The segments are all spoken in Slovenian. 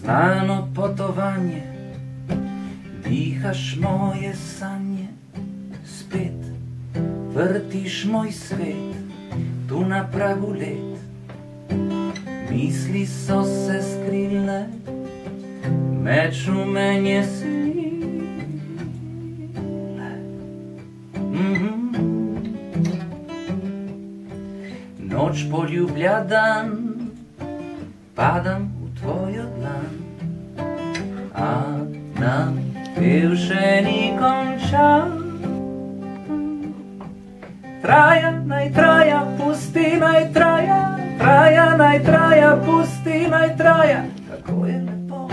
znano potovanje, dihaš moje sanje, spet vrtiš moj svet, tu na pragu let. Misli so se skrile, med šumenje svile. Noč poljublja dan, padam v tvojo dlan, a napev še ni končan. Traja, naj traja, pusti, naj traja, traja, naj traja, pusti, naj traja. Kako je lepo,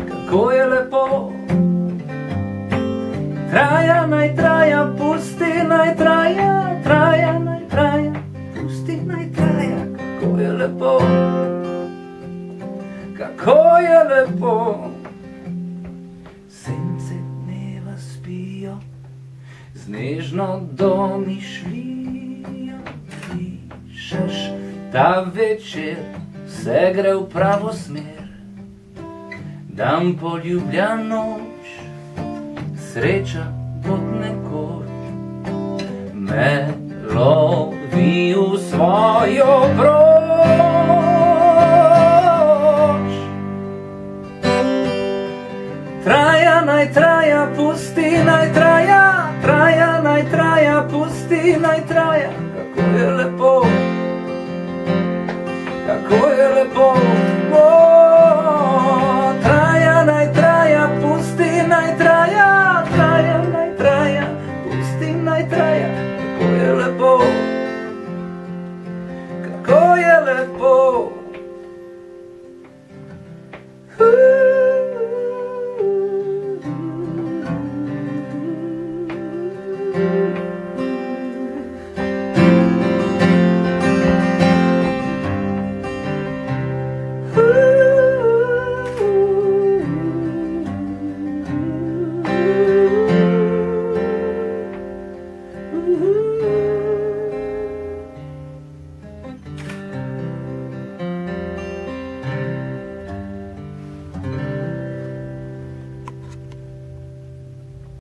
kako je lepo. Traja, naj traja, pusti, naj traja, traja, naj traja, pusti, naj traja. Kako je lepo, kako je lepo. Sence dneva spijo z nežno domišljijo, pišeš, ta večer vse gre v pravo smer. Dan poljublja noč, sreča pod nekoč me lovi v svojo broč. Traja, naj traja, pusti, naj traja, traja, naj traja, pusti, naj traja. Kako je lepo, kako je lepo. Traja, naj traja, pusti, naj traja, traja, naj traja, pusti, naj traja. Kako je lepo, kako je lepo.